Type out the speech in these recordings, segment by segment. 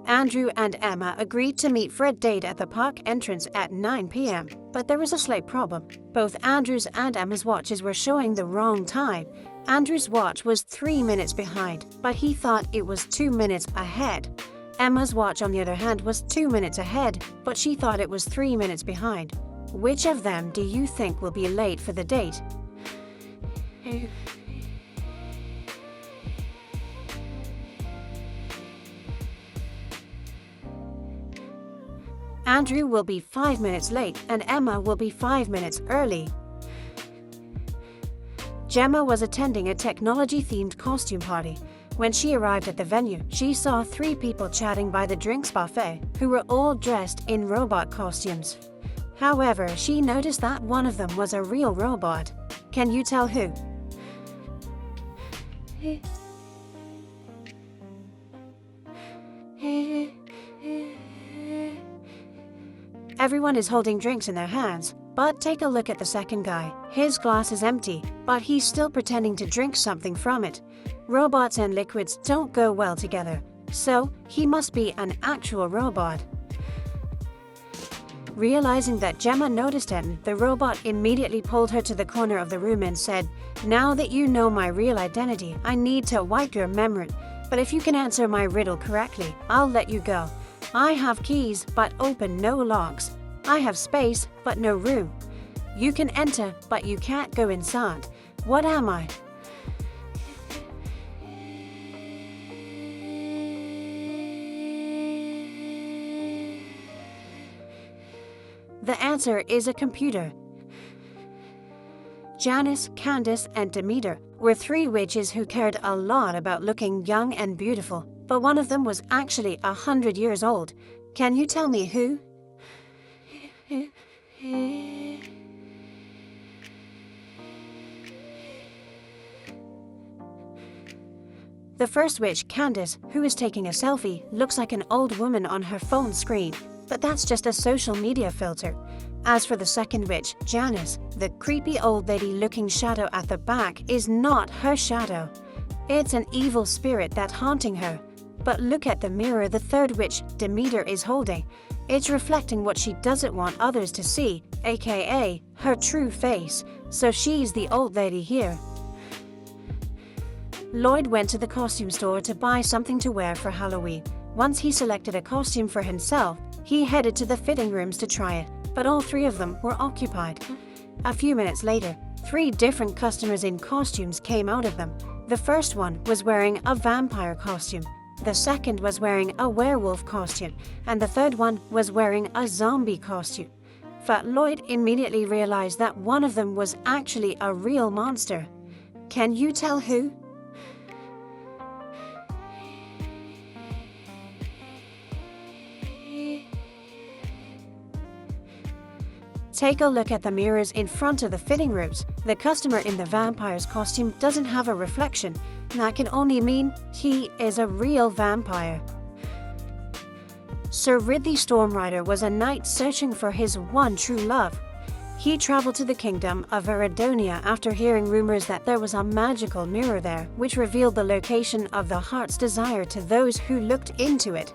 Andrew and Emma agreed to meet for a date at the park entrance at 9 p.m., but there was a slight problem. Both Andrew's and Emma's watches were showing the wrong time. Andrew's watch was 3 minutes behind, but he thought it was 2 minutes ahead. Emma's watch, on the other hand, was 2 minutes ahead, but she thought it was 3 minutes behind. Which of them do you think will be late for the date? Andrew will be 5 minutes late and Emma will be 5 minutes early. Gemma was attending a technology-themed costume party. When she arrived at the venue, she saw 3 people chatting by the drinks buffet who were all dressed in robot costumes. However, she noticed that one of them was a real robot. Can you tell who? Everyone is holding drinks in their hands, but take a look at the second guy. His glass is empty, but he's still pretending to drink something from it. Robots and liquids don't go well together, so he must be an actual robot. Realizing that Gemma noticed him, the robot immediately pulled her to the corner of the room and said, "Now that you know my real identity, I need to wipe your memory. But if you can answer my riddle correctly, I'll let you go. I have keys, but open no locks. I have space, but no room. You can enter, but you can't go inside. What am I?" The answer is a computer. Janice, Candace, and Demeter were 3 witches who cared a lot about looking young and beautiful, but one of them was actually 100 years old. Can you tell me who? The first witch, Candace, who is taking a selfie, looks like an old woman on her phone screen, but that's just a social media filter. As for the second witch, Janice, the creepy old lady-looking shadow at the back is not her shadow. It's an evil spirit that's haunting her. But look at the mirror the third witch, Demeter, is holding. It's reflecting what she doesn't want others to see, aka her true face, so she's the old lady here. Lloyd went to the costume store to buy something to wear for Halloween. Once he selected a costume for himself, he headed to the fitting rooms to try it, but all 3 of them were occupied. A few minutes later, 3 different customers in costumes came out of them. The first one was wearing a vampire costume, the second was wearing a werewolf costume, and the third one was wearing a zombie costume. But Lloyd immediately realized that one of them was actually a real monster. Can you tell who? Take a look at the mirrors in front of the fitting rooms. The customer in the vampire's costume doesn't have a reflection. That can only mean he is a real vampire. Sir Ridley Stormrider was a knight searching for his one true love. He traveled to the kingdom of Eridonia after hearing rumors that there was a magical mirror there, which revealed the location of the heart's desire to those who looked into it.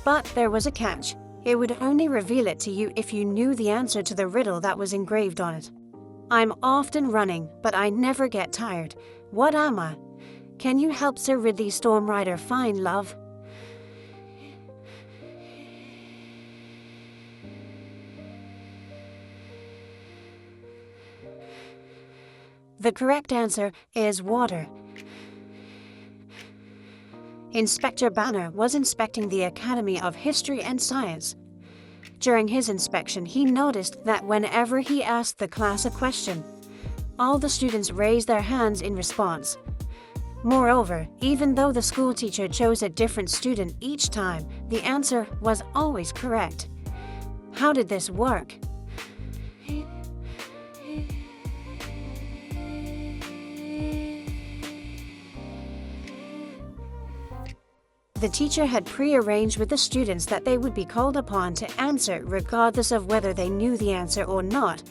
But there was a catch. It would only reveal it to you if you knew the answer to the riddle that was engraved on it. I'm often running, but I never get tired. What am I? Can you help Sir Ridley Stormrider find love? The correct answer is water. Inspector Banner was inspecting the Academy of History and Science. During his inspection, he noticed that whenever he asked the class a question, all the students raised their hands in response. Moreover, even though the school teacher chose a different student each time, the answer was always correct. How did this work? The teacher had pre-arranged with the students that they would be called upon to answer regardless of whether they knew the answer or not.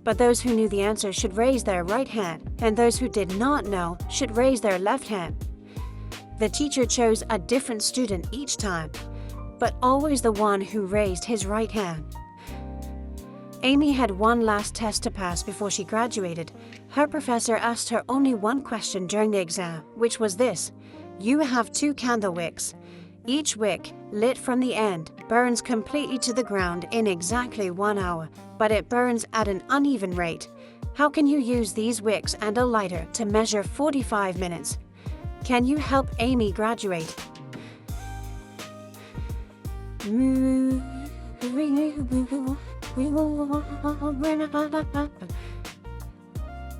But those who knew the answer should raise their right hand, and those who did not know should raise their left hand. The teacher chose a different student each time. but always the one who raised his right hand. Amy had one last test to pass before she graduated. Her professor asked her only one question during the exam, which was this: you have 2 candle wicks. Each wick, lit from the end, burns completely to the ground in exactly 1 hour, but it burns at an uneven rate. How can you use these wicks and a lighter to measure 45 minutes? Can you help Amy graduate?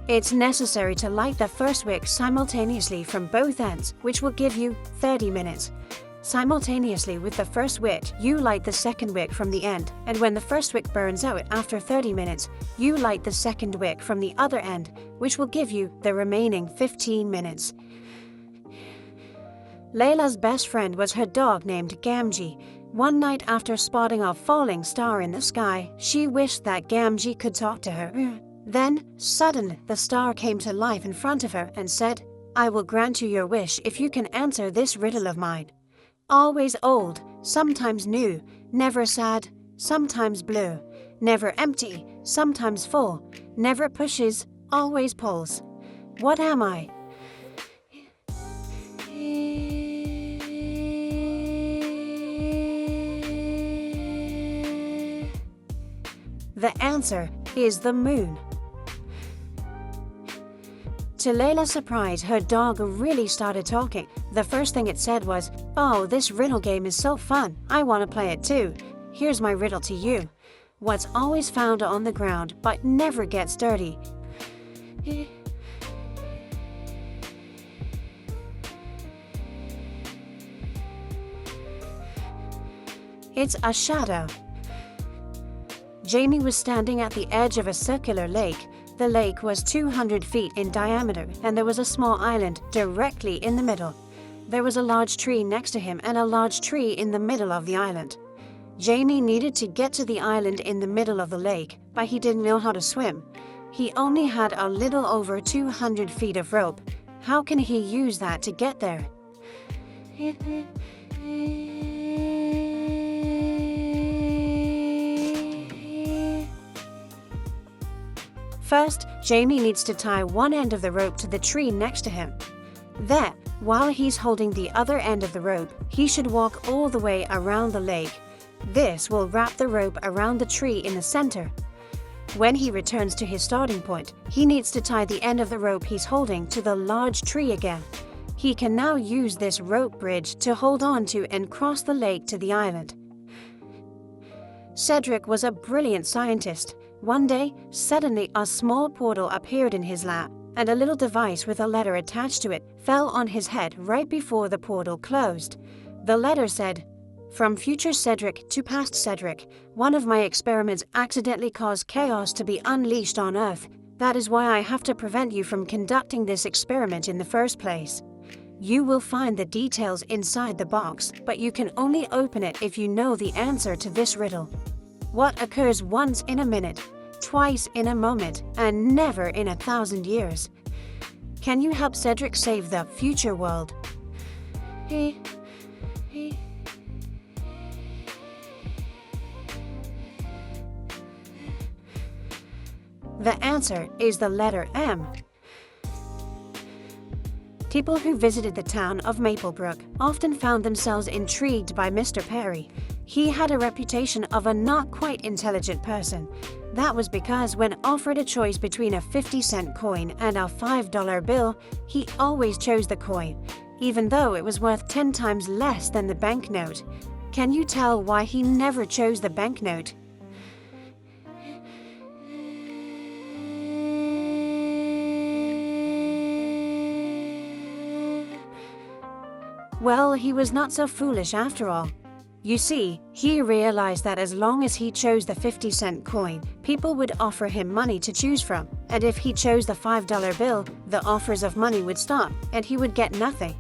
It's necessary to light the first wick simultaneously from both ends, which will give you 30 minutes. Simultaneously with the first wick, you light the second wick from the end, and when the first wick burns out after 30 minutes, you light the second wick from the other end, which will give you the remaining 15 minutes. Layla's best friend was her dog named Gamgee. One night after spotting a falling star in the sky, she wished that Gamgee could talk to her. Then, suddenly, the star came to life in front of her and said, "I will grant you your wish if you can answer this riddle of mine. Always old, sometimes new, never sad, sometimes blue, never empty, sometimes full, never pushes, always pulls. What am I?" The answer is the moon. To Layla's surprise, her dog really started talking. The first thing it said was, "Oh, this riddle game is so fun. I want to play it too. Here's my riddle to you. What's always found on the ground but never gets dirty?" It's a shadow. Jamie was standing at the edge of a circular lake. The lake was 200 feet in diameter, and there was a small island directly in the middle. There was a large tree next to him and a large tree in the middle of the island. Jamie needed to get to the island in the middle of the lake, but he didn't know how to swim. He only had a little over 200 feet of rope. How can he use that to get there? First, Jamie needs to tie one end of the rope to the tree next to him. Then, while he's holding the other end of the rope, he should walk all the way around the lake. This will wrap the rope around the tree in the center. When he returns to his starting point, he needs to tie the end of the rope he's holding to the large tree again. He can now use this rope bridge to hold on to and cross the lake to the island. Cedric was a brilliant scientist. One day, suddenly a small portal appeared in his lap, and a little device with a letter attached to it fell on his head right before the portal closed. The letter said, "From future Cedric to past Cedric, one of my experiments accidentally caused chaos to be unleashed on Earth. That is why I have to prevent you from conducting this experiment in the first place. You will find the details inside the box, but you can only open it if you know the answer to this riddle. What occurs once in a minute, twice in a moment, and never in 1,000 years? Can you help Cedric save the future world?" The answer is the letter M. People who visited the town of Maplebrook often found themselves intrigued by Mr. Perry. He had a reputation of a not quite intelligent person. That was because when offered a choice between a 50-cent coin and a $5 bill, he always chose the coin, even though it was worth 10 times less than the banknote. Can you tell why he never chose the banknote? Well, he was not so foolish after all. You see, he realized that as long as he chose the 50-cent coin, people would offer him money to choose from, and if he chose the $5 bill, the offers of money would stop, and he would get nothing.